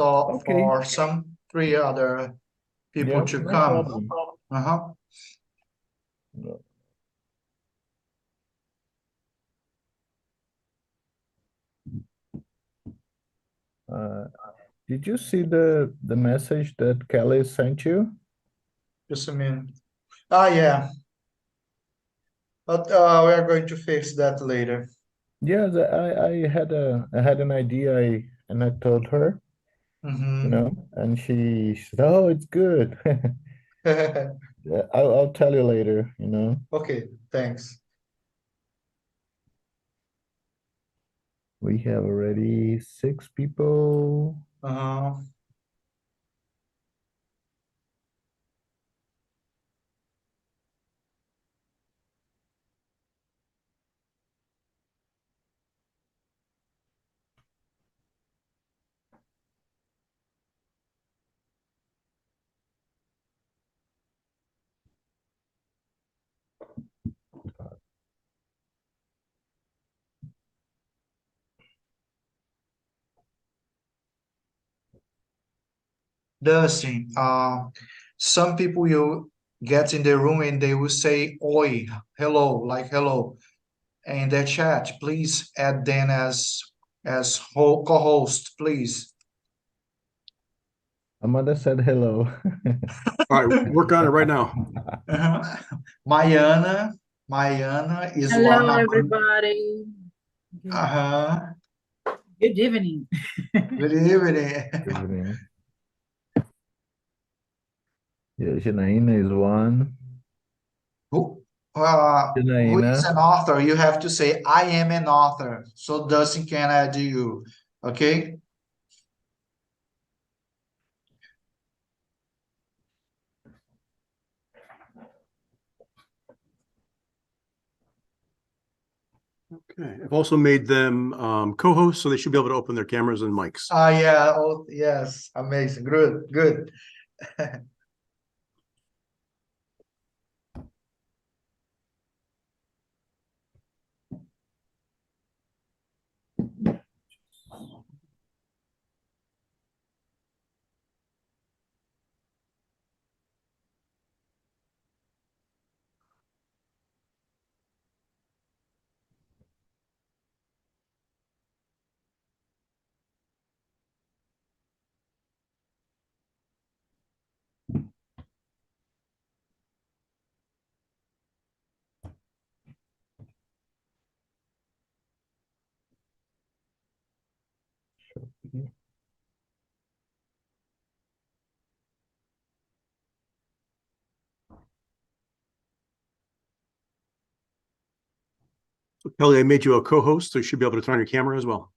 So Okay. for some three other people Yeah, to no come. problem. Uh-huh. No. Uh, did you see the message that Kelly sent you? Just a minute. Ah, yeah. But we are going to fix that later. Yes, I had an idea, and I told her, Mm-hmm. and she said, "Oh, it's good." Yeah, I'll tell you later. Okay, thanks. We have already 6 people. Uh-huh. Dustin, some people you get in the room and they will say oi, hello, like hello. In the chat, please add them as co-host, please. Amanda said hello. All right, work on it right now. Uh-huh. Mariana is one Hello, of everybody. uh-huh. Good evening. Good evening. Evening. Yeah, Janaína is one. Who is Janaína. an author? You have to say I am an author. So Dustin can add you. Okay? Okay, I've also made them co-hosts, so they should be able to open their cameras and mics. Yeah, oh yes, amazing. Good, good. So Kelly, I made you a co-host, so you should be able to turn on your camera as well.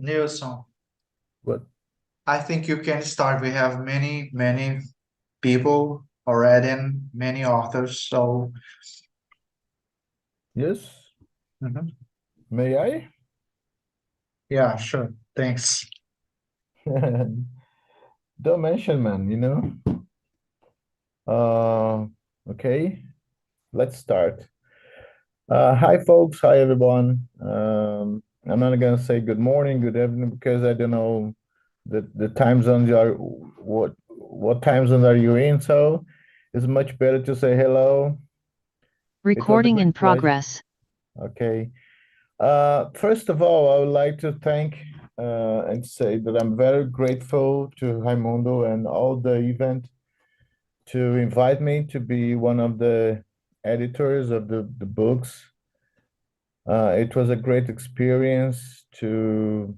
Nilsson, What? I think you can start. We have many people already and many authors. So Yes. mhm. May I? Yeah, sure. Thanks. Don't mention, man. Okay, let's start. Hi, folks. Hi, everyone. I'm not gonna say good morning, good evening, because I don't know the time zones are what time zones are you in. So it's much better to say hello. Recording in great pleasure. progress. Okay. First of all, I would like to thank and say that I'm very grateful to Raimundo and all the event to invite me to be one of the editors of the books. It was a great experience to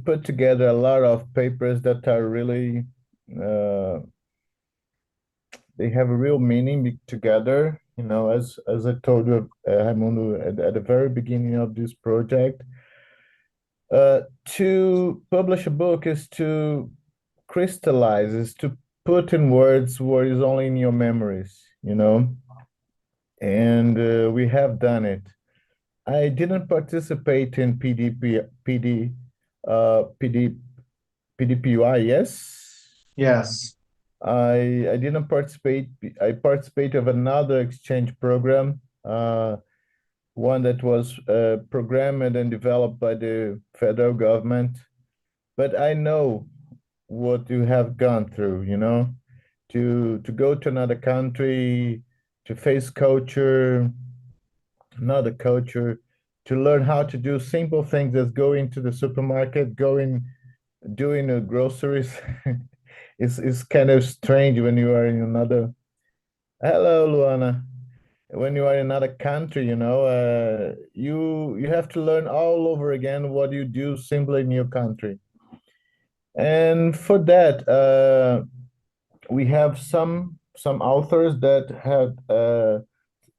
put together a lot of papers that are really they have a real meaning together. As I told you, Raimundo, at the very beginning of this project, to publish a book is to crystallize, is to put in words what is only in your memories. And we have done it. I didn't participate in TES, yes. Yes. I didn't participate. I participated of another exchange program, one that was programmed and developed by the federal government. But I know what you have gone through, to go to another country, to face culture, another culture, to learn how to do simple things as going to the supermarket, doing the groceries. It's kind of strange when you are in another. Hello, Luana. When you are in another country, you have to learn all over again what you do simply in your country. And for that, we have some authors that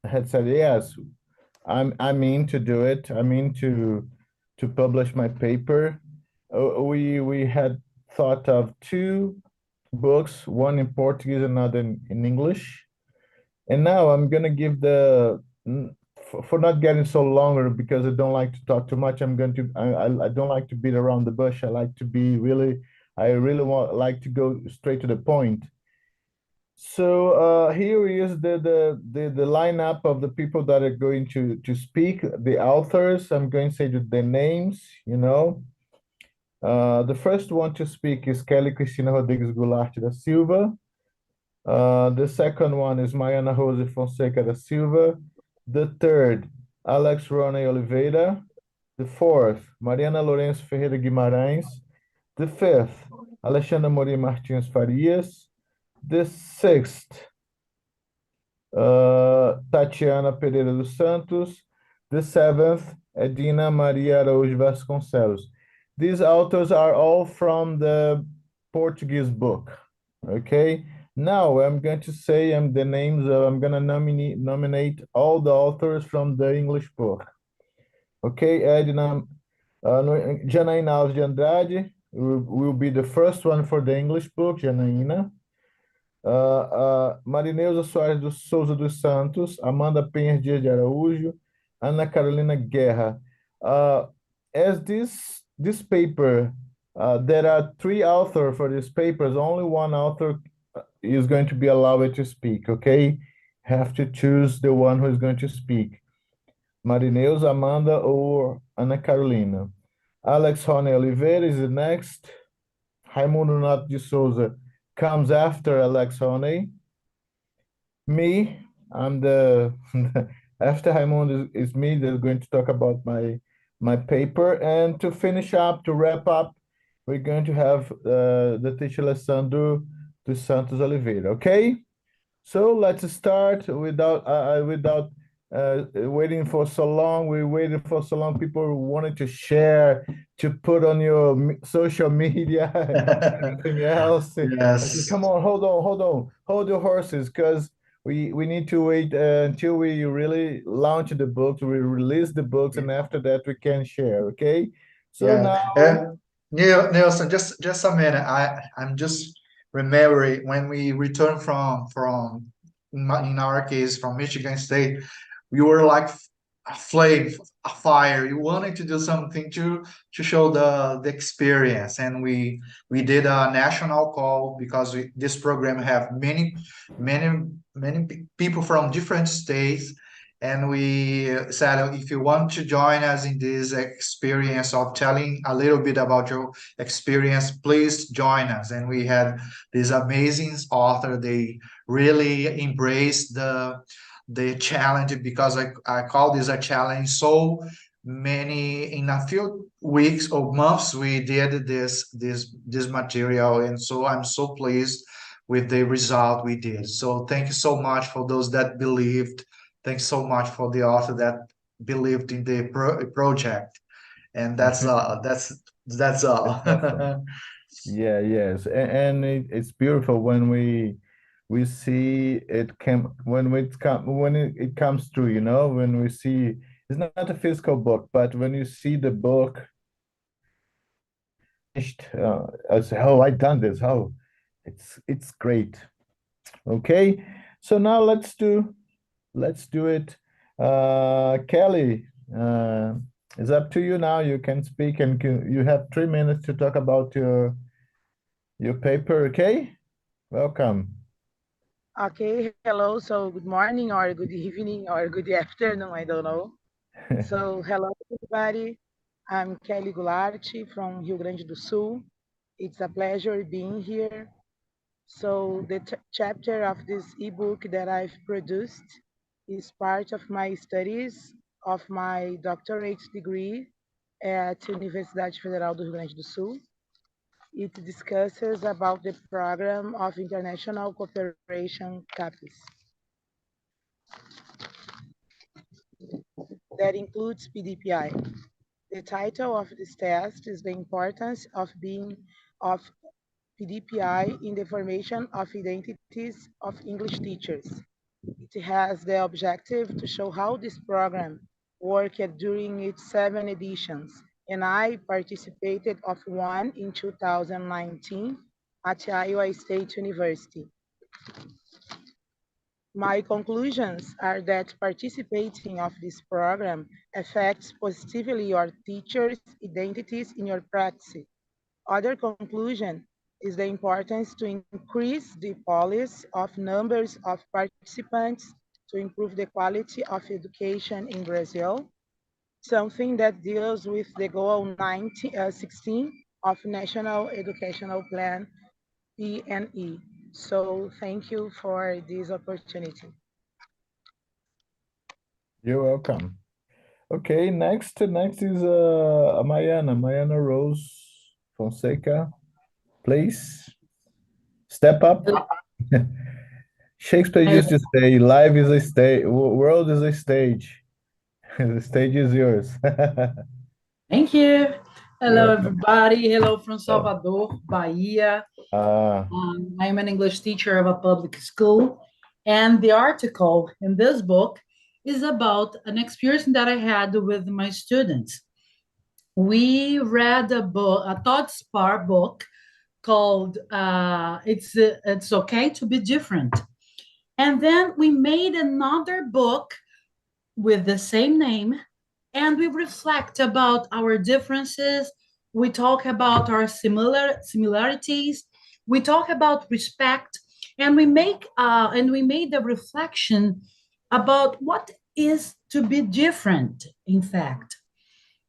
had said, yes, I'm in to do it. I'm in to publish my paper. We had thought of two books, one in Portuguese, another in English. And now I'm gonna give for not getting so longer because I don't like to talk too much. I don't like to beat around the bush. I really like to go straight to the point. So here is the lineup of the people that are going to speak, the authors. I'm going to say the names. The first one to speak is Kelly Cristina Rodrigues Goulart da Silva. The second one is Mariana Rose Fonseca da Silva. The third, Alex Rony Oliveira. The fourth, Mariana Lourenço Ferreira Guimarães. The fifth, Alexandra Morim Martins Farias. The sixth, Tatiana Pereira dos Santos. The seventh, Edina Maria Araújo Vasconcelos. These authors are all from the Portuguese book. Okay. Now I'm going to say the names. I'm going to nominate all the authors from the English book. Okay, Edna, Janaína Alves de Andrade will be the first one for the English book, Janaína. Marineuza Soares dos Souza dos Santos, Amanda Penha Dias de Araújo, Ana Carolina Guerra. As this paper, there are three authors for this papers. Only one author is going to be allowed to speak, okay? Have to choose the one who is going to speak. Marineuza, Amanda, or Ana Carolina. Alex Rony Oliveira is the next. Raimundo Nato de Souza comes after Alex Rony. Me, I'm the after Raimundo is me that's going to talk about my paper. And to finish up, to wrap up, we're going to have the teacher Alessandro dos Santos Oliveira. Okay, so let's start without waiting for so long. We waited for so long. People wanted to share, to put on your social media, anything else. I said, Yes. come on, hold your horses, because we need to wait until we really launch the books, we release the books, and after that we can share. Okay, so Yeah. now. Nelson, just a minute. I'm just remembering when we returned from in our case from Michigan State, we were like a flame, a fire. You wanted to do something to show the experience, and we did a national call because this program have many people from different states. And we said, if you want to join us in this experience of telling a little bit about your experience, please join us. And we had this amazing author. They really embraced the challenge, because I call this a challenge. So many, in a few weeks or months, we did this material. And so I'm so pleased with the result we did. So thank you so much for those that believed. Thanks so much for the author that believed in the project, and that's that's all. Awesome. Yeah, yes, and it's beautiful when we see it come when it comes through, when we see it's not a physical book, but when you see the book, I say, oh, I done this. Oh, it's great. Okay, so now let's do it. Kelly, It's up to you now. You can speak and you have 3 minutes to talk about your paper, okay? Welcome. Okay, hello. So good morning or good evening or good afternoon, I don't know. So hello everybody. I'm Kelly Goulart from Rio Grande do Sul. It's a pleasure being here. So the chapter of this ebook that I've produced is part of my studies of my doctorate degree at Universidade Federal do Rio Grande do Sul. It discusses about the program of international cooperation CAPES. That includes PDPI. The title of this test is the importance of PDPI in the formation of identities of English teachers. It has the objective to show how this program worked during its 7 editions, and I participated of one in 2019 at Iowa State University. My conclusions are that participating of this program affects positively your teachers' identities in your practice. Other conclusion is the importance to increase the policy of numbers of participants to improve the quality of education in Brazil, something that deals with the goal 16 of National Educational Plan, PNE. So thank you for this opportunity. You're welcome. Okay, next is Mayana Rose Fonseca. Please step up. Shakespeare used to say, "Life is a stage, world is a stage. The stage is yours." Thank you. Hello, You're everybody. Hello from Salvador, Bahia. welcome. I'm an English teacher of a public school, and the article in this book is about an experience that I had with my students. We read a book, a Todd Spar book called "It's Okay to Be Different," and then we made another book with the same name, and we reflect about our differences. We talk about our similarities. We talk about respect, and we made the reflection about what is to be different, in fact.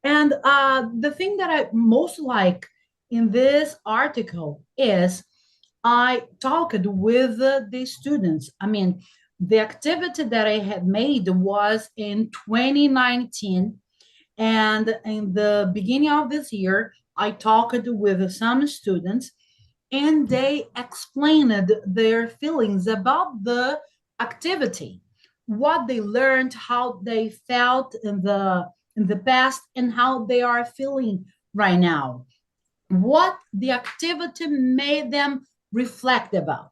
And the thing that I most like in this article is I talked with the students. I mean, the activity that I had made was in 2019. And in the beginning of this year, I talked with some students and they explained their feelings about the activity, what they learned, how they felt in the past, and how they are feeling right now, what the activity made them reflect about.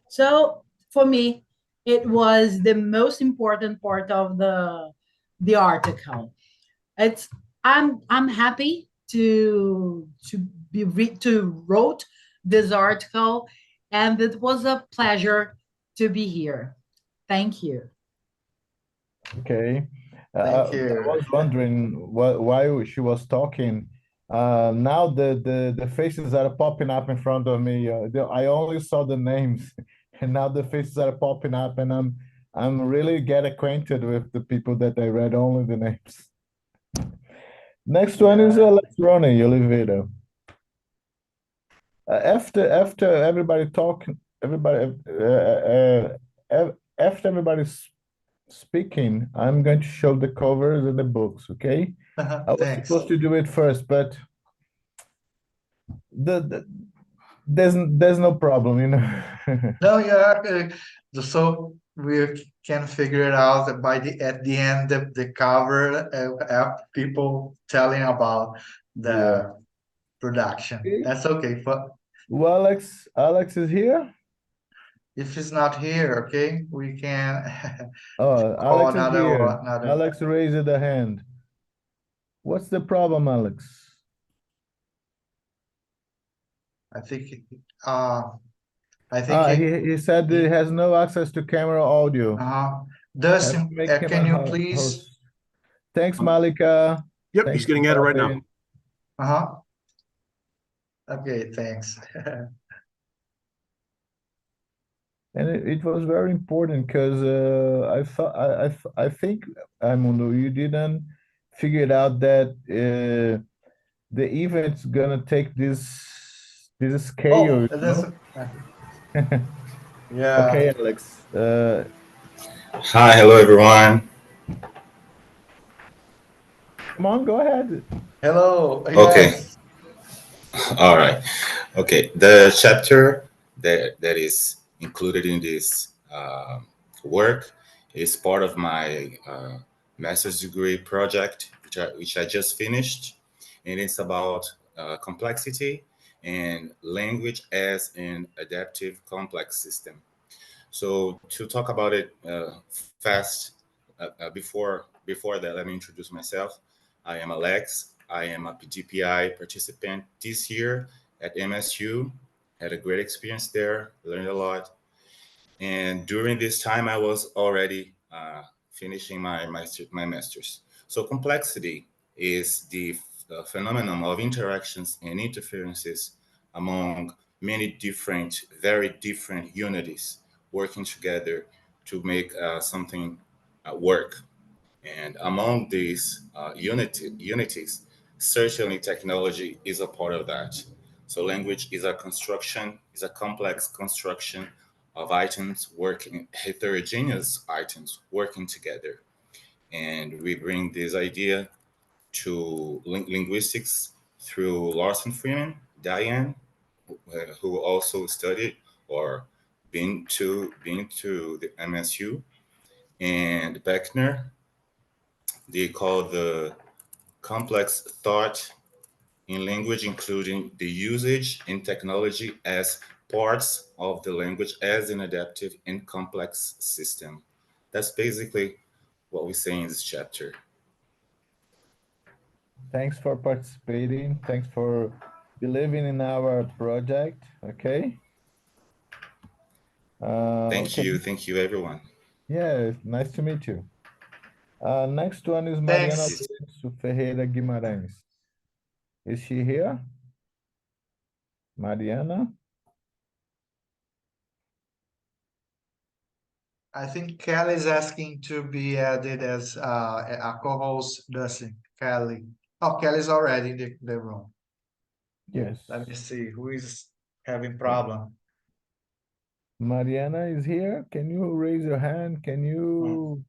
So for me, it was the most important part of the article. It's I'm happy to wrote this article, and it was a pleasure to be here. Thank you. Okay. Thank I you. was wondering why she was talking. Now the faces are popping up in front of me. I only saw the names, and now the faces are popping up, and I'm really get acquainted with the people that I read only the names. Next one is Alex Ronnie Oliveira. After everybody talking, after everybody's speaking, I'm going to show the covers and the books, okay? I was Thanks. supposed to do it first, but there's no problem, you know. No, yeah. So we can figure it out by at the end the cover have people telling about the Yeah. production. Okay. That's okay. But Well, Alex is here. if he's not here, okay, we can Oh, call Alex is here. another. Alex raised the hand. What's the problem, Alex? I think uh I think He said he has no access to camera audio. Have to Dustin, make him can a you please host. Thanks, Malika. Yep, Thanks he's getting for at it right now. coming. Uh-huh. Okay, thanks. And it was very important because I thought I think Raimundo, you didn't figure it out that the event's gonna take this scale, Oh, you that's know? yeah. Okay, Alex. Hi, hello everyone. Come on, go ahead. Hello. Okay, Yes. all right. Okay, the chapter that is included in this work is part of my master's degree project, which I just finished, and it's about complexity and language as an adaptive complex system. So to talk about it fast, before that, let me introduce myself. I am Alex. I am a PGPI participant this year at MSU. Had a great experience there. Learned a lot. And during this time, I was already finishing my master's. So complexity is the phenomenon of interactions and interferences among many different, very different unities working together to make something work. And among these unities, certainly technology is a part of that. So language is a construction, is a complex construction of items working, heterogeneous items working together. And we bring this idea to linguistics through Larson Freeman, Diane, who also studied or been to the MSU, and Beckner. They call the complex thought in language, including the usage in technology as parts of the language as an adaptive and complex system. That's basically what we say in this chapter. Thanks for participating. Thanks for believing in our project. Okay. Thank Okay. you. Thank you, everyone. Yeah, nice to meet you. Next one is Mariana Thanks. Yes. Lourenço Ferreira Guimarães. Is she here? Mariana? I think Kelly is asking to be added as a co-host, Dustin. Kelly. Oh, Kelly's already in the room. Yes. Let me see who is having problem. Mariana is here. Can you raise your hand? Can you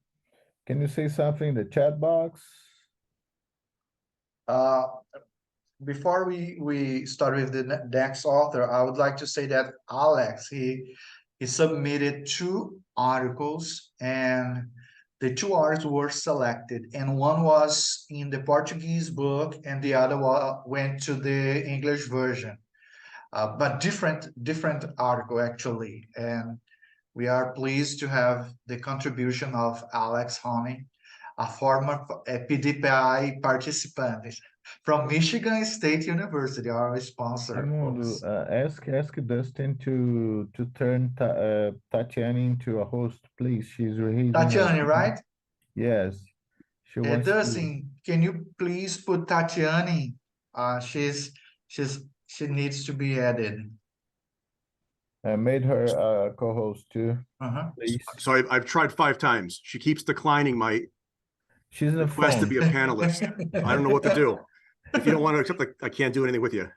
say something in the chat box? Uh, Before we start with the next author, I would like to say that Alex, he submitted two articles, and the two articles were selected, and one was in the Portuguese book and the other one went to the English version. But different article actually, and we are pleased to have the contribution of Alex Honey, a former PDPI participant from Michigan State University, our sponsor, Raimundo, folks. ask Dustin to turn Tatiana into a host, please. She's raising her Tatiane, hand. right? Yes, she wants to. Dustin, can you please put Tatiane? She needs to be added. I made her a co-host too, Uh-huh. please. So I've tried 5 times. She keeps declining my She's in the request to phone. be a panelist. I don't know what to do. If you don't want to accept, I can't do anything with you.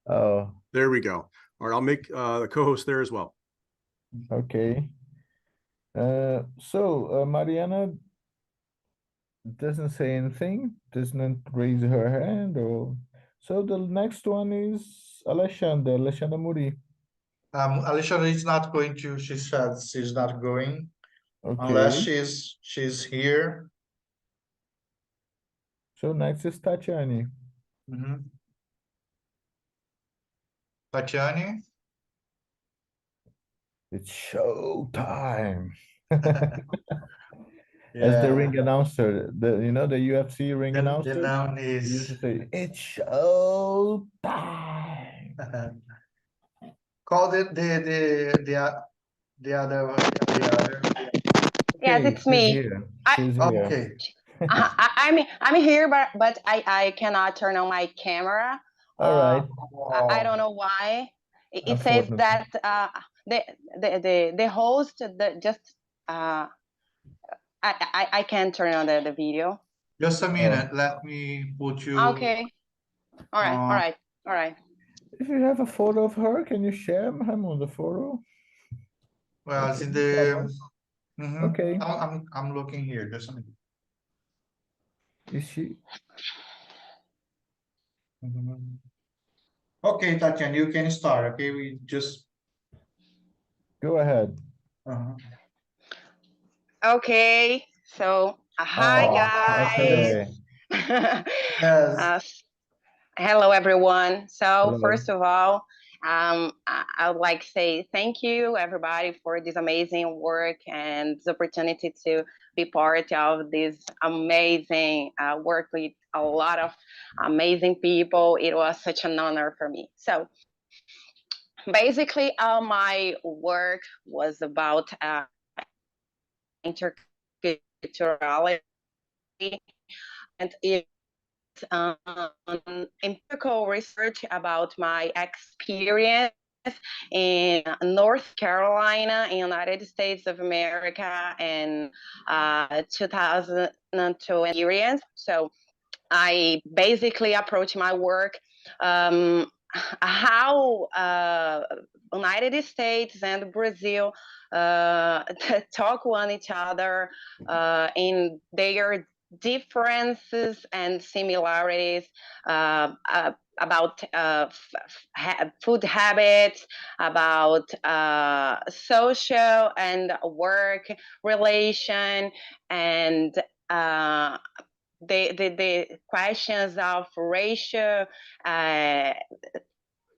Oh, There we go. All right, I'll make the co-host there as well. okay. Mariana doesn't say anything, doesn't raise her hand, or so the next one is Alexandra Muri. Alicia is not going to, she said she's not going unless Okay, she's here. so next is Tatiani. Mhm. Tatiane? It's show time. As the Yeah, ring announcer, the UFC ring the announcer, noun he used is to say, "It's show time." call the other. Yes, Okay, it's she's me. here. I, She's here. Okay. I'm here, but I cannot turn on my camera. All right. I don't know why. It says Unfortunately. that the host just I can't turn on the video. Just a Oh. minute. Let me put you. Okay. All right. All right. All right. If you have a photo of her, can you share, Ramon, the photo? Well, it's Okay, in no the. problem. Okay. I'm looking here. Just a minute. Is she? Mhm. Okay, Tatiana, you can start. Okay, we just. Go ahead. Okay. So, hi Okay. guys. Yes. Hello, everyone. So, Hello. first of all, I would like to say thank you, everybody, for this amazing work and the opportunity to be part of this amazing work with a lot of amazing people. It was such an honor for me. So, basically, my work was about interculturality, and it's empirical research about my experience in North Carolina, in United States of America, in 2020 experience. So I basically approach my work how United States and Brazil talk one each other in their differences and similarities about food habits, about social and work relation, and the questions of racial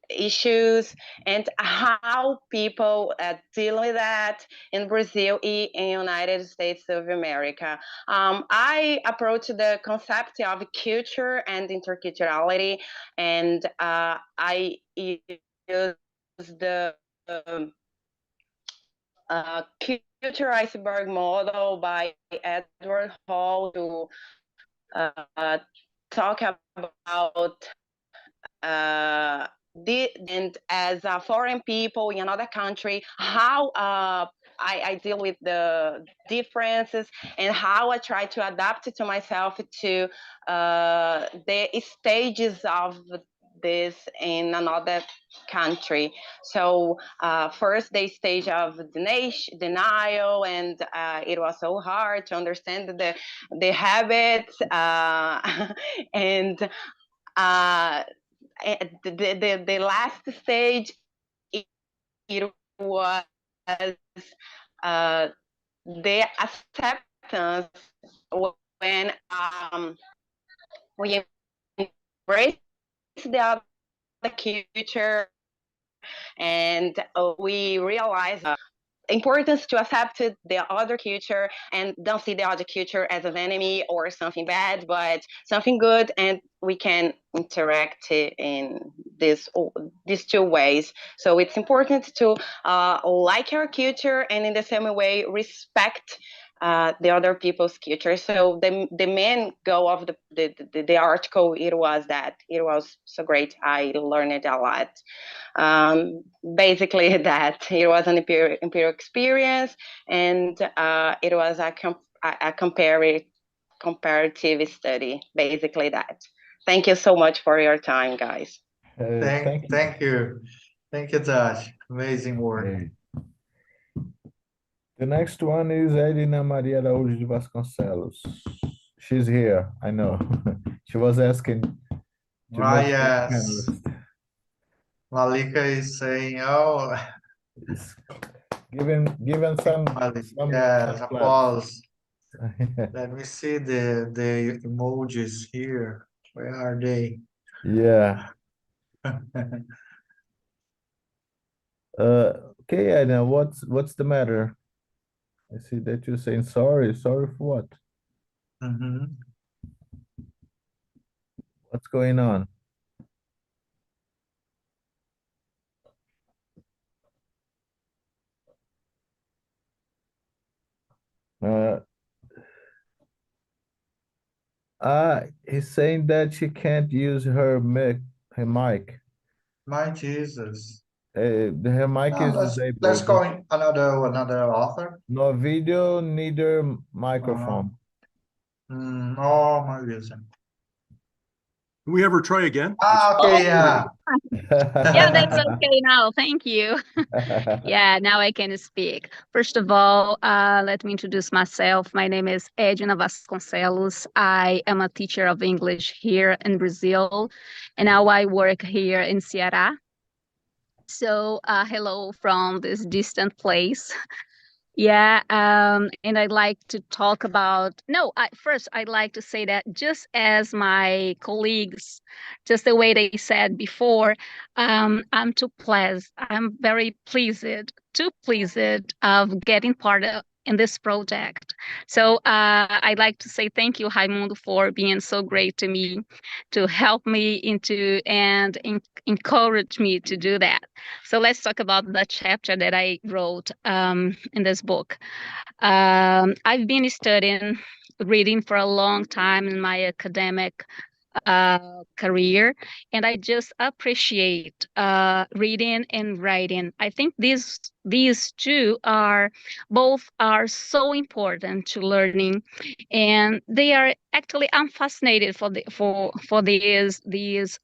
issues and how people deal with that in Brazil and in United States of America. I approach the concept of culture and interculturality, and I use the culture iceberg model by Edward Hall to talk about and as a foreign people in another country, how I deal with the differences and how I try to adapt it to myself to the stages of this in another country. So first the stage of denial, and it was so hard to understand the habits and the last stage, it was uh, the acceptance when we embrace the other culture, and we realize importance to accept the other culture and don't see the other culture as an enemy or something bad, but something good, and we can interact in these two ways. So it's important to like our culture and in the same way respect the other people's culture. So the main goal of the article, it was that it was so great. I learned a lot. Basically that it was an imperial experience, and it was a comparative study, basically that. Thank you so much for your time, guys. Thank you. Thank you, Josh. Amazing work. Okay. The next one is Edina Maria Araújo de Vasconcelos. She's here, I know. She was asking to not be Yes. panelist. Malika is saying, "Oh, Given some yes, claps. applause." Let me see the emojis here. Where are they? Yeah. Okay, Edna, what's the matter? I see that you're saying sorry. Sorry for what? Mhm. What's going on? He's saying that she can't use her mic. My Jesus. Her mic No, is let's disabled. go in another author. No video, neither microphone. Oh my reason. Can we ever try again? Okay, yeah. Yeah, that's okay now. Thank you. Yeah, now I can speak. First of all, let me introduce myself. My name is Edna Vasconcelos. I am a teacher of English here in Brazil, and now I work here in Ceará. So, hello from this distant place. Yeah, and I'd like to talk about. No, first, I'd like to say that just as my colleagues, just the way they said before, I'm too pleased. I'm very pleased, too pleased of getting part of in this project. So I'd like to say thank you, Raimundo, for being so great to me, to help me into and encourage me to do that. So let's talk about the chapter that I wrote in this book. I've been studying reading for a long time in my academic career, and I just appreciate reading and writing. I think these two are both are so important to learning, and they are actually I'm fascinated for these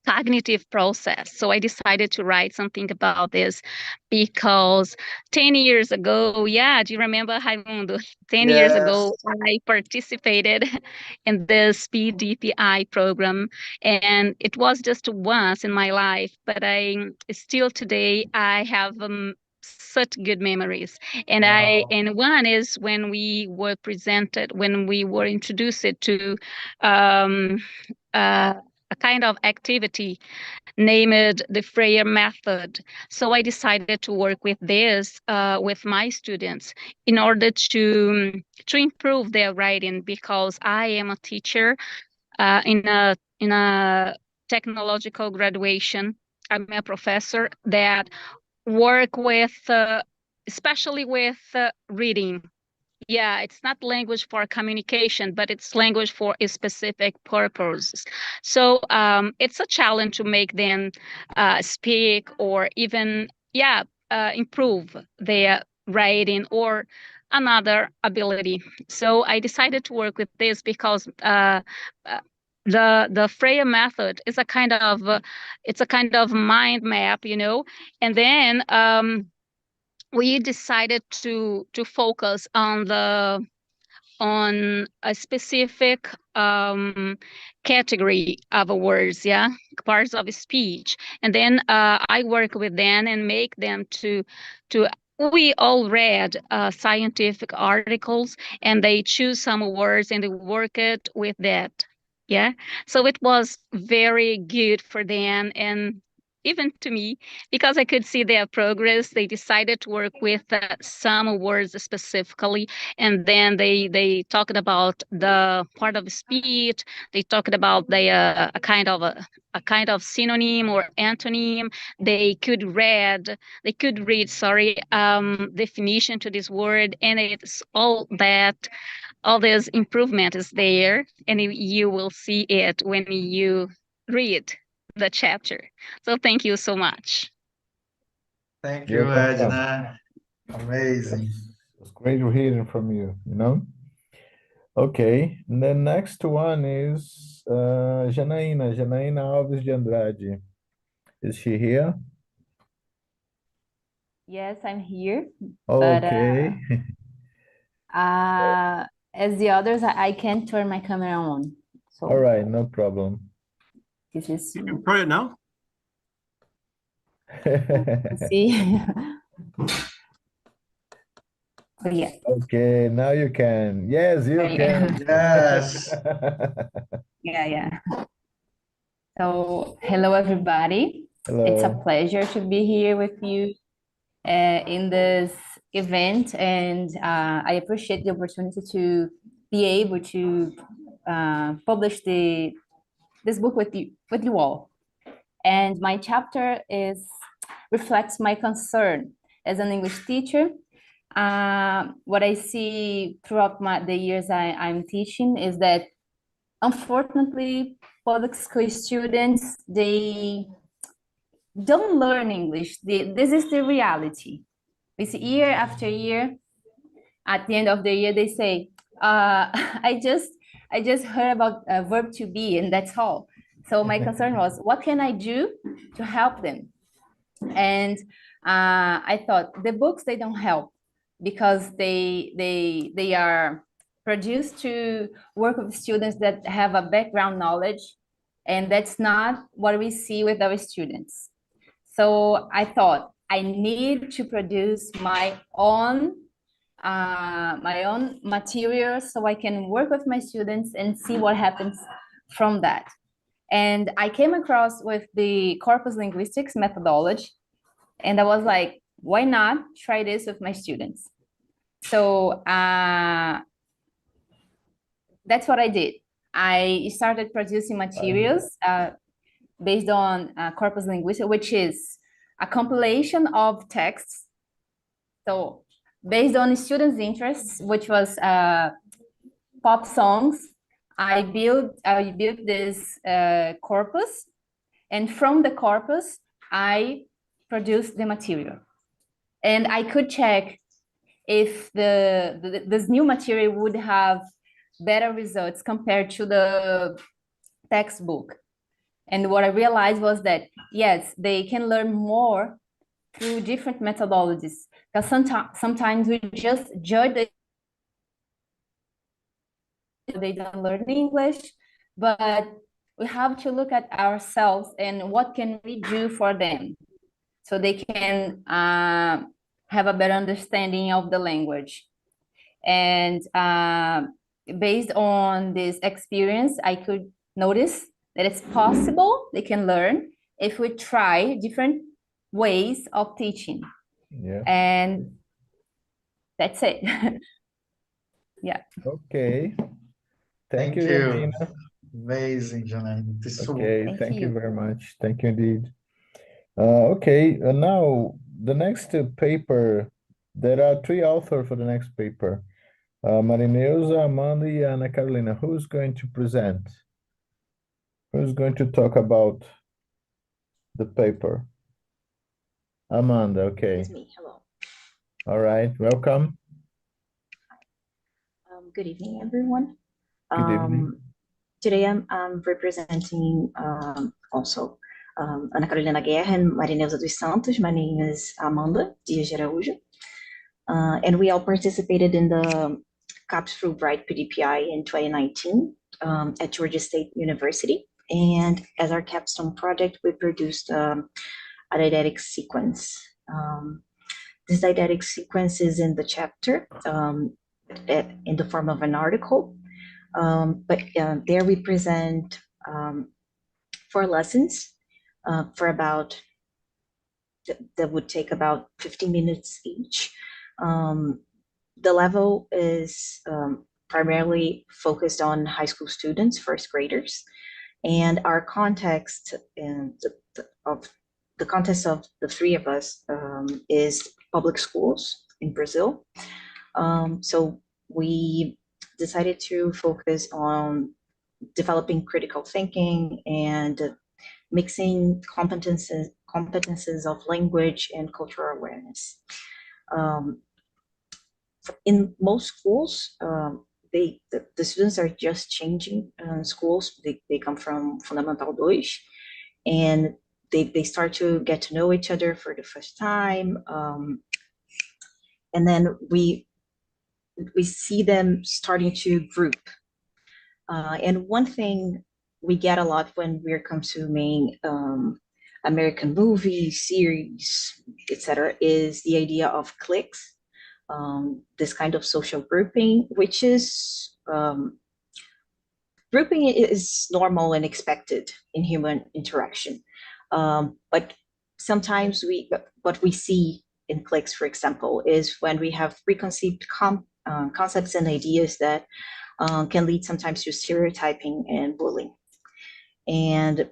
cognitive process. So I decided to write something about this because 10 years ago, yeah, do you remember, Raimundo? 10 years Yes. ago, I participated in this PDPI program, and it was just once in my life, but I still today, I have such good memories. And Wow. and one is when we were introduced to um, a kind of activity named the Freyer method. So I decided to work with this with my students in order to improve their writing, because I am a teacher in a technological graduation. I'm a professor that work with especially with reading. Yeah, it's not language for communication, but it's language for a specific purpose. So it's a challenge to make them speak or even, yeah, improve their writing or another ability. So I decided to work with this because uh, the Freya method is a kind of it's a kind of mind map, you know, and then we decided to focus on a specific category of words, yeah, parts of speech, and then I work with them and make them to. We all read scientific articles, and they choose some words and they work it with that. Yeah, so it was very good for them and even to me, because I could see their progress. They decided to work with some words specifically, and then they talked about the part of speech. They talked about the a kind of synonym or antonym. They could read, sorry, definition to this word, and it's all that all this improvement is there, and you will see it when you read the chapter. So thank you so much. Thank You're you, welcome. Edna. Amazing. It's great hearing from you, you know? Okay, the next one is Janaína Alves de Andrade. Is she here? Yes, I'm here. Okay. As the others, I can't turn my camera on. So All right, no problem. this is You can try it now. see. Oh yeah. Okay, now you can. Yes, you can. Yes. Yeah. So hello everybody. It's a Hello. pleasure to be here with you in this event, and I appreciate the opportunity to be able to publish this book with you all. And my chapter reflects my concern as an English teacher what I see throughout the years I'm teaching is that, unfortunately, public school students, they don't learn English. This is the reality. It's year after year. At the end of the year, they say, I just heard about verb to be, and that's all. So my concern was, what can I do to help them? And I thought the books, they don't help, because they are produced to work with students that have a background knowledge, and that's not what we see with our students. So I thought I need to produce my own materials, so I can work with my students and see what happens from that. And I came across with the corpus linguistics methodology, and I was like, why not try this with my students? So that's what I did. I started producing materials based on corpus linguistics, which is a compilation of texts. So based on students' interests, which was pop songs, I built this corpus, and from the corpus, I produced the material. And I could check if this new material would have better results compared to the textbook. And what I realized was that, yes, they can learn more through different methodologies, because sometimes we just judge they don't learn English, but we have to look at ourselves and what can we do for them so they can have a better understanding of the language. And based on this experience, I could notice that it's possible they can learn if we try different ways of teaching. Yeah. And that's it. Yeah. Okay. Thank you, you. Janina. Amazing, Janina. Okay, thank you you. very much. Thank you indeed. Okay, now the next paper, there are three authors for the next paper. Marineusa, Amanda, and Ana Carolina. Who's going to present? Who's going to talk about the paper? Amanda, okay. It's me. Hello. All right, welcome. Good evening, everyone. Good evening. Today I'm representing also Ana Carolina Guerra and Marineusa dos Santos. My name is Amanda Dias de Araújo. And we all participated in the CAPS Fulbright PDPI in 2019 at Georgia State University. And as our capstone project, we produced a didactic sequence. This didactic sequence is in the chapter in the form of an article. But there we present 4 lessons for about, that would take about 50 minutes each. The level is primarily focused on high school students, first graders, and our context and the context of the 3 of us is public schools in Brazil. So we decided to focus on developing critical thinking and mixing competences of language and cultural awareness. In most schools, the students are just changing schools. They come from Fundamental 2, and they start to get to know each other for the first time. And then we see them starting to group. And one thing we get a lot when we're consuming American movies, series, etc., is the idea of cliques, this kind of social grouping, which is grouping is normal and expected in human interaction. But sometimes what we see in cliques, for example, is when we have preconceived concepts and ideas that can lead sometimes to stereotyping and bullying. And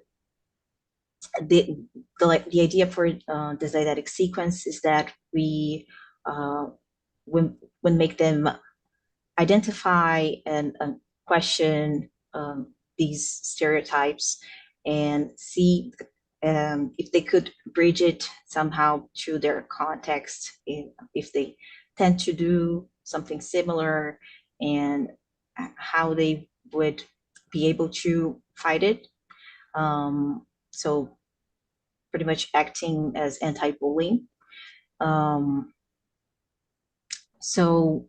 the idea for this didactic sequence is that we would make them identify and question these stereotypes and see if they could bridge it somehow to their context, if they tend to do something similar, and how they would be able to fight it. So pretty much acting as anti-bullying. So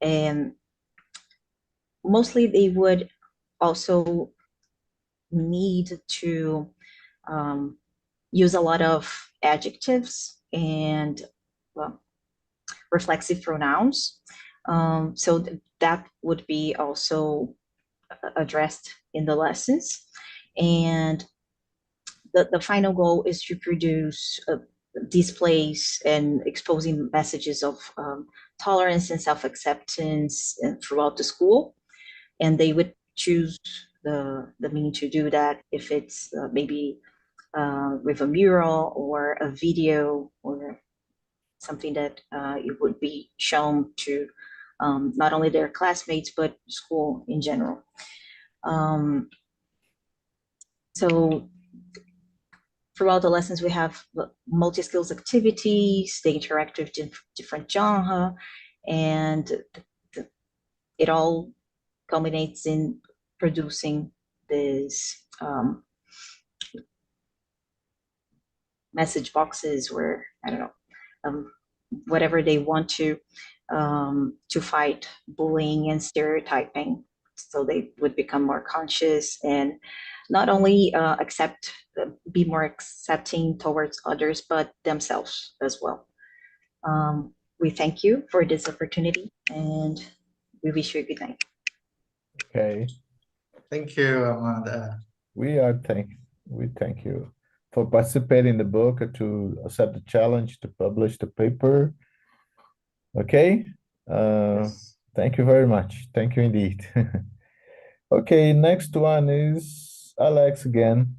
and mostly they would also need to use a lot of adjectives and reflexive pronouns. So that would be also addressed in the lessons. And the final goal is to produce displays and exposing messages of tolerance and self-acceptance throughout the school. And they would choose the means to do that, if it's maybe with a mural or a video or something that it would be shown to not only their classmates, but school in general. So throughout the lessons, we have multi-skills activities, they interact with different genre, and it all culminates in producing this message boxes where, I don't know, whatever they want to fight bullying and stereotyping. So they would become more conscious and not only be more accepting towards others, but themselves as well. We thank you for this opportunity, and we wish you a good night. Okay. Thank you, Amanda. We thank you for participating in the book, to accept the challenge to publish the paper. Okay. Yes. Thank you very much. Thank you indeed. Okay, next one is Alex again.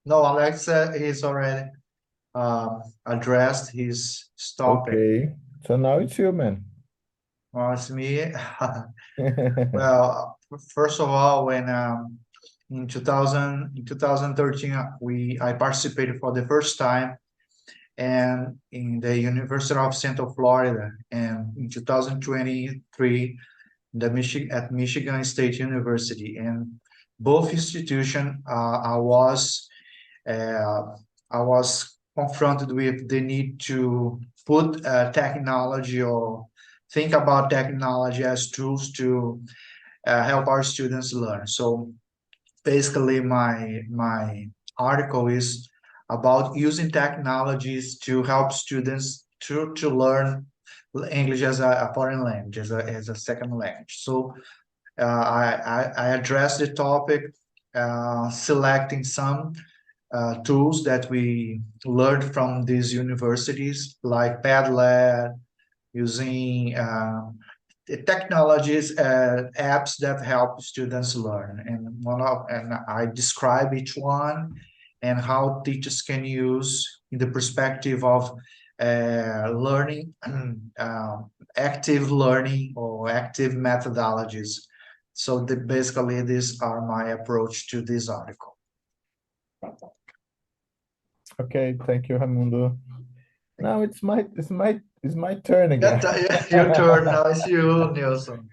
No, Alexa is already addressed his topic. Okay, so now it's you, man. Well, it's me. Well, first of all, when in 2013, I participated for the first time, and in the University of Central Florida, and in 2023, at Michigan State University, and both institutions, I was confronted with the need to put technology, or think about technology as tools to help our students learn. So basically, my article is about using technologies to help students to learn English as a foreign language, as a second language. So I address the topic, selecting some tools that we learned from these universities, like Padlet, using technologies, apps that help students learn, and I describe each one and how teachers can use in the perspective of learning, active learning or active methodologies. So basically, these are my approach to this article. Okay, thank you, Raimundo. Now it's my turn again. Your turn now. It's you, Nilson.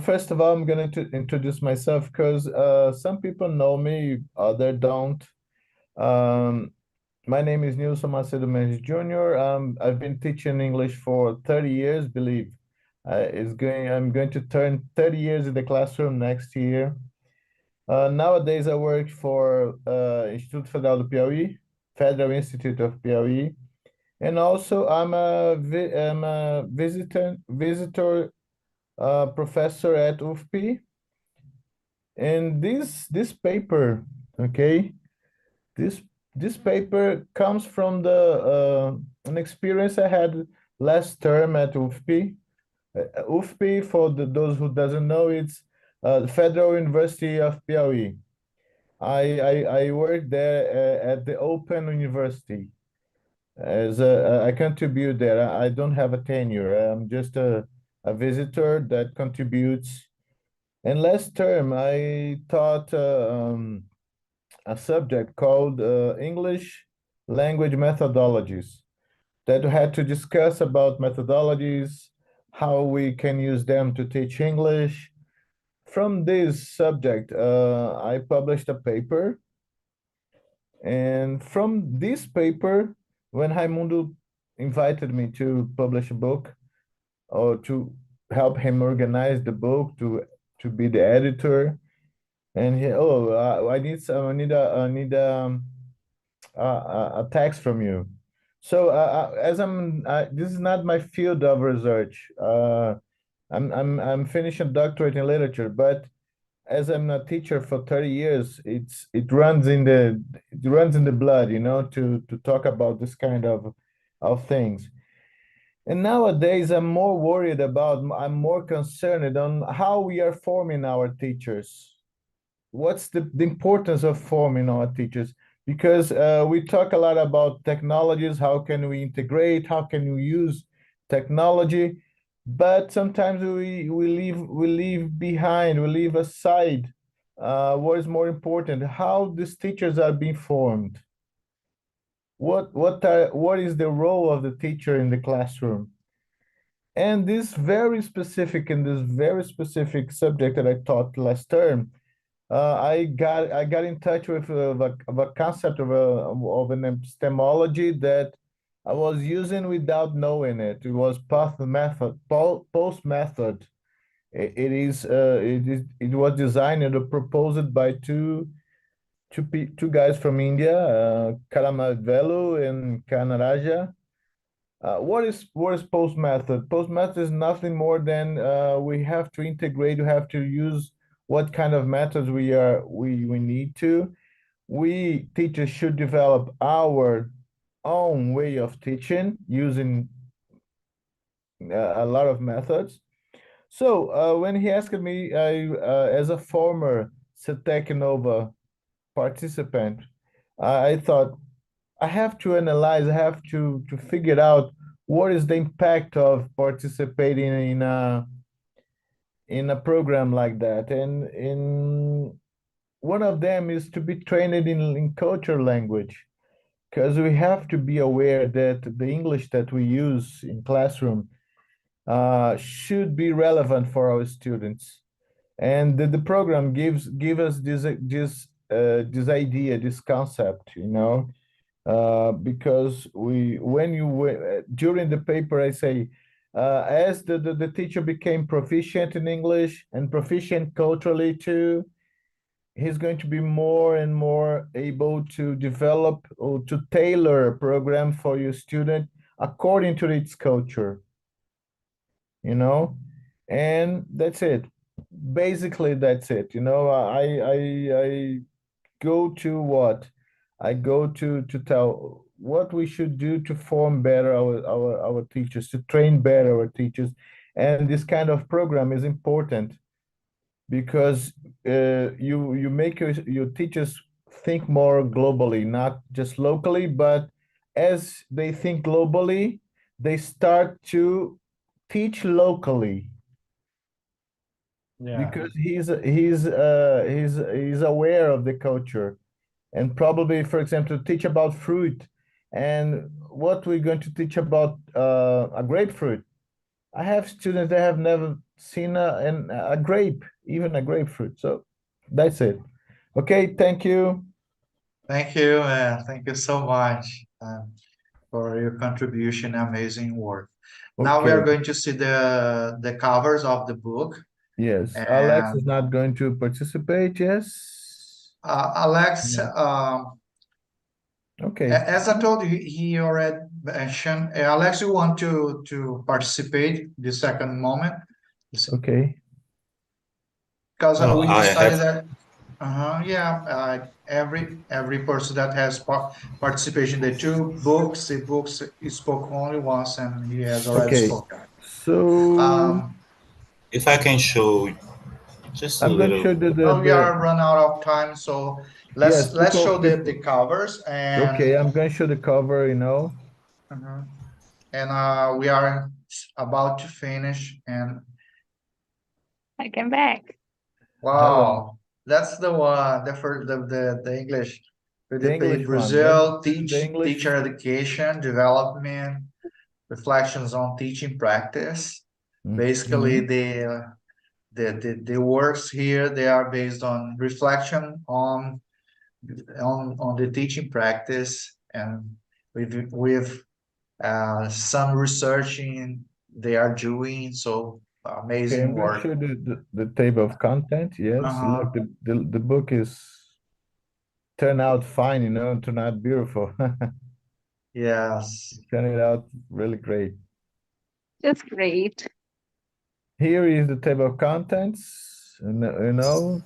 First of all, I'm going to introduce myself, because some people know me, others don't. My name is Nilson Macedo Mendes Jr. I've been teaching English for 30 years, believe. I'm going to turn 30 years in the classroom next year. Nowadays, I work for Instituto Federal do Piauí, Federal Institute of Piauí, and also I'm a visitor professor at UFPI. And this paper, okay, this paper comes from an experience I had last term at UFPI. UFPI, for those who doesn't know, it's the Federal University of Piauí. I worked there at the Open University. as I contribute there. I don't have a tenure. I'm just a visitor that contributes. And last term, I taught a subject called English language methodologies that we had to discuss about methodologies, how we can use them to teach English. From this subject, I published a paper. And from this paper, when Raimundo invited me to publish a book or to help him organize the book, to be the editor, and I need some, I need a text from you. So as this is not my field of research. I'm finishing a doctorate in literature, but as I'm a teacher for 30 years, it runs in the blood, to talk about this kind of things. And nowadays, I'm more concerned on how we are forming our teachers. What's the importance of forming our teachers? Because we talk a lot about technologies, how can we integrate, how can we use technology, but sometimes we leave aside what is more important, how these teachers are being formed. What is the role of the teacher in the classroom? And this very specific subject that I taught last term, I got in touch with a concept of an epistemology that I was using without knowing it. It was post method. It was designed and proposed by two guys from India, Karamavelu and Kanaraja. What is post method? Post method is nothing more than we have to integrate. We have to use what kind of methods we need to. We teachers should develop our own way of teaching using a lot of methods. So when he asked me, as a former CETEC Nova participant, I thought I have to analyze, I have to figure out what is the impact of participating in a program like that. And one of them is to be trained in cultural language, because we have to be aware that the English that we use in classroom should be relevant for our students. And the program give us this idea, this concept, because during the paper I say, as the teacher became proficient in English and proficient culturally too, he's going to be more and more able to develop or to tailor a program for your student according to its culture, and that's it. Basically, that's it. I go to what? I go to tell what we should do to form better our teachers, to train better our teachers. And this kind of program is important because you make your teachers think more globally, not just locally, but as they think globally, they start to teach locally. Yeah. Because he's aware of the culture, and probably, for example, teach about fruit, and what we're going to teach about a grapefruit. I have students that have never seen a grape, even a grapefruit. So that's it. Okay, thank you. Thank you. Thank you so much for your contribution. Amazing work. Now we are Okay. going to see the covers of the book. Yes, Alex is And not going to participate. Yes. Alex, Okay. as I told you, he already mentioned. Alex, you want to participate the second moment? Okay. Because No, we I decided have. that every person that has participation, the books he spoke only once and he has already Okay. spoken. So If I can show just a I'm going to show little. We are run out of time, so yes, let's show the people. covers and Okay, I'm going to show the cover. Mhm. And we are about to finish. And I came back. Hello. wow, that's the one, the first, the English. The PDP English one. This Brazil, is the English. teacher education, development, reflections on teaching practice. Basically, Mhm. the works here, they are based on reflection on the teaching practice, and with some researching they are doing. So Okay, amazing I'm going to work. show the table of content. Yes, Uh-huh. look, the book is turned out fine, you know, turned out beautiful. Yes. Turned out really great. Just great. Here is the table of contents, you know,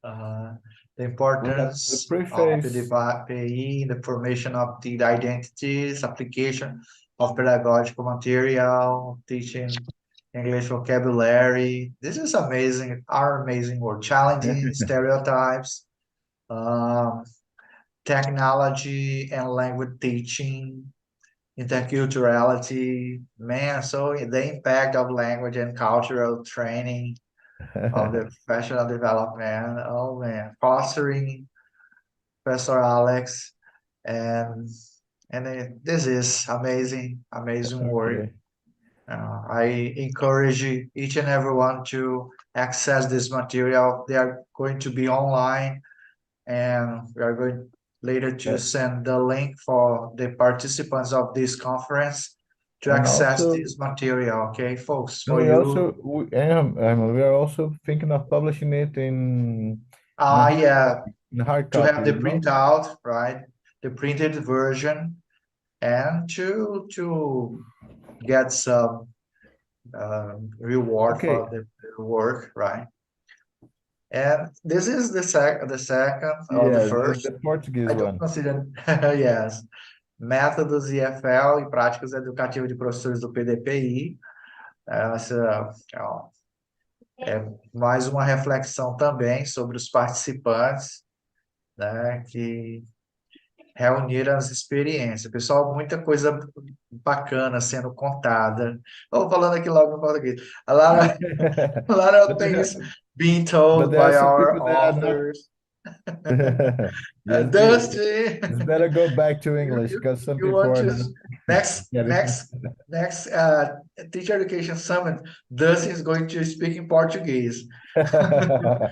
Uh, the we have the importance of preface. PDPI, the formation of the identities, application of pedagogical material, teaching English vocabulary. This is amazing, our amazing work, challenging stereotypes, um, technology and language teaching, interculturality, man, so the impact of language and cultural training of the professional development, oh man, fostering Professor Alex, and this is amazing work. Okay. I encourage each and everyone to access this material. They are going to be online, and we are going later to Yeah. send the link for the participants of this conference to And access also, this material. Okay, folks, and for you. we are also thinking of publishing it in a Yeah, hard to have copy, the you know? printout, right? The printed version, and to get some reward Okay. for the work, right? And this is the second or the Yes, this is first. the Portuguese I don't one. consider yes. Métodos IFL e práticas educativas de professores do PDPI. Essa ó, é mais uma reflexão também sobre os participantes, né, que reuniram as experiências. Pessoal, muita coisa bacana sendo contada. Estou falando aqui logo no português. A lot of But, things being but told there are by some our people that are not. authors. Yes, Dusty, it's better go back to English you, because some you people want are to not next getting. next teacher education summit? Dusty is going to speak in Portuguese. There's a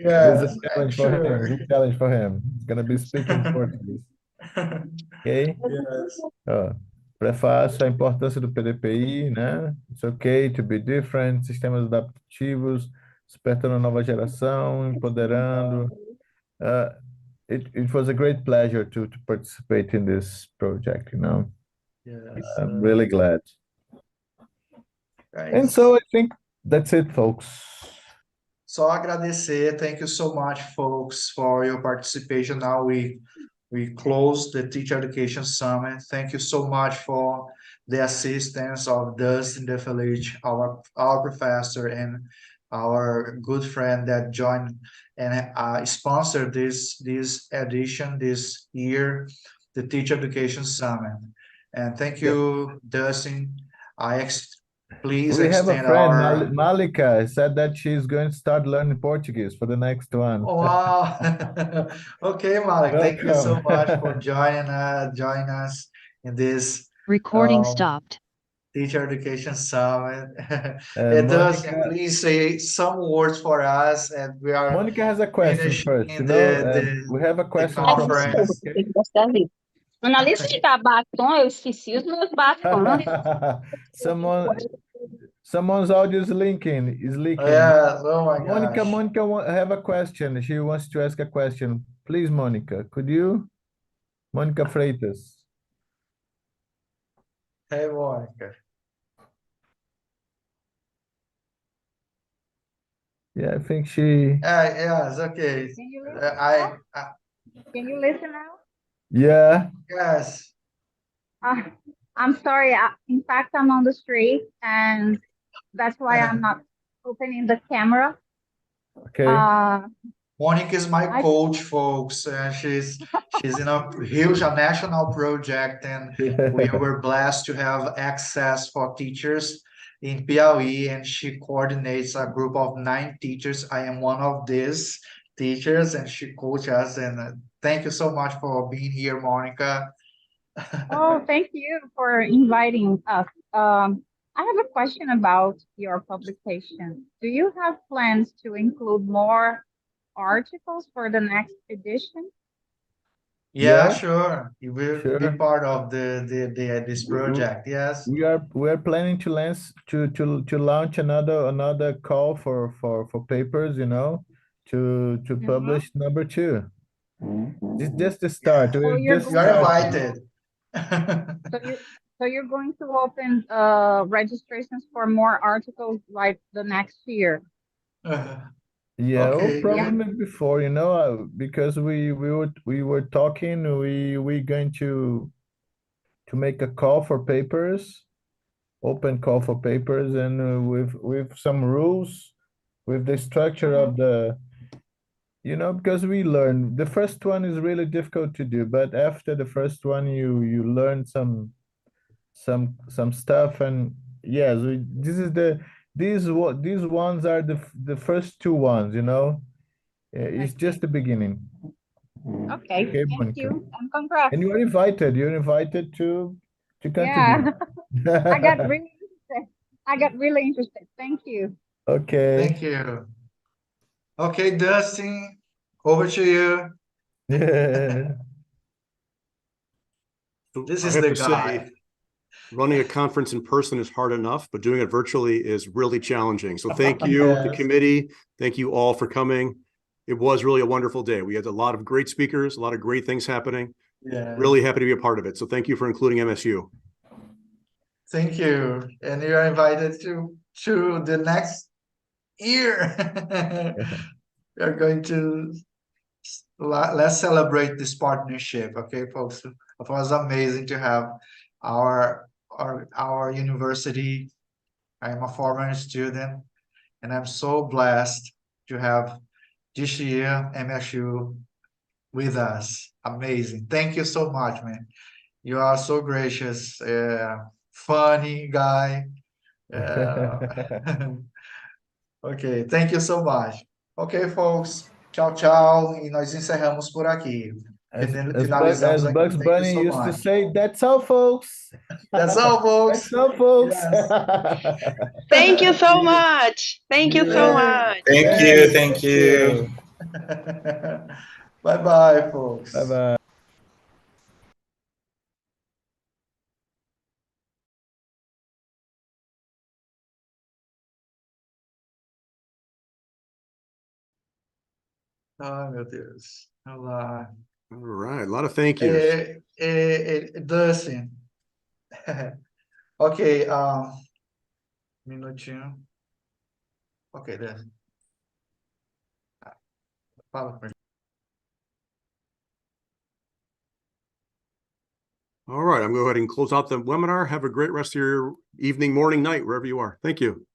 Yes, I'm challenge for him. sure. It's a challenge for him. He's gonna be speaking Portuguese. Ok? Yes. Ó, prefácio, a importância do PDPI, né? It's okay to be different, sistemas adaptativos, despertando a nova geração, empoderando. Uh, it was a great pleasure to participate in this project, you know. Yes. I'm really glad. And Guys. so I think that's it, folks. Só agradecer. Thank you so much, folks, for your participation. Now we close the Teacher Education Summit. Thank you so much for the assistance of Dustin the Village, our professor and our good friend that joined and sponsored this edition this year, the Teacher Education Summit. And thank you, Dustin. Please We have a extend friend, our Malika, said that she's going to start learning Portuguese for the next one. wow. Okay, Malik, thank you so much for Welcome. joining us in this Recording um, stopped. Teacher Education Summit. It does, and Monica, please say some words for us, and we are Monica has a question finishing first, you know. We have a the question Ai, from desculpa, conference. Monica. tem que gostar disso. Na lista de batom, eu esqueci os meus batons. Someone's audio is leaking. Yes, oh my gosh. Monica have a question. She wants to ask a question. Please, Monica, could you? Monica Freitas. Hey, Monica. Yeah, I think she. Yes, okay. Can you listen I, now? Can you listen now? Yeah. yes. I'm sorry. In fact, I'm on the street, and that's why I'm not opening the camera. Okay. Monica is my coach, folks. She's in a huge national project, and we were blessed to have access for teachers in Piauí, and she coordinates a group of 9 teachers. I am one of these teachers, and she coaches us. And thank you so much for being here, Monica. Oh, thank you for inviting us. I have a question about your publication. Do you have plans to include more articles for the next edition? Yeah, Yeah, sure. You will be sure. part of this We, project. Yes. we are planning to launch another call for papers, you know, to publish number 2. It's just the start. Yeah. So We're you're just You are going starting. invited. so you so you're going to open registrations for more articles like the next year. Yeah, or Okay, Yeah. good. probably before, you know, because we were talking, we going to make a call for papers, open call for papers, and with some rules, with the structure of the, you know, because we learn the first one is really difficult to do, but after the first one, you learn some stuff, and yes, this is these ones are the first 2 ones, you know. It's just the beginning. Okay. Okay, Thank Monica. you and congrats. And you're invited to contribute. Yeah. I got really interested. I got really interested. Thank you. Okay. Thank you. Okay, Dustin, over to you. So This I is have the to guy. say, running a conference in person is hard enough, but doing it virtually is really challenging. So thank you, the Yes. committee. Thank you all for coming. It was really a wonderful day. We had a lot of great speakers, a lot of great things happening. Yeah. Really happy to be a part of it. So thank you for including MSU. Thank you. And you are invited to the next year. We are going to let's celebrate this partnership, okay, folks? It was amazing to have our university. I'm a former student, and I'm so blessed to have this year MSU with us. Amazing. Thank you so much, man. You are so gracious, funny guy. Ok, thank you so much. Ok, folks. Tchau, tchau. E nós encerramos por aqui. Finalizamos As aqui. Bugs Thank you Bunny so used to much. say, "That's all, folks." That's all, folks. That's all, folks. Yes. Thank you so much. Thank you so much. Thank you. Thank you. Bye-bye, folks. Bye-bye. Ai, meu Deus. Olha lá. All right, a lot of thank yous. Dustin. Ok, minutinho. Ok, Dustin. Fala pra mim. All right, I'm going to go ahead and close out the webinar. Have a great rest of your evening, morning, night, wherever you are. Thank you.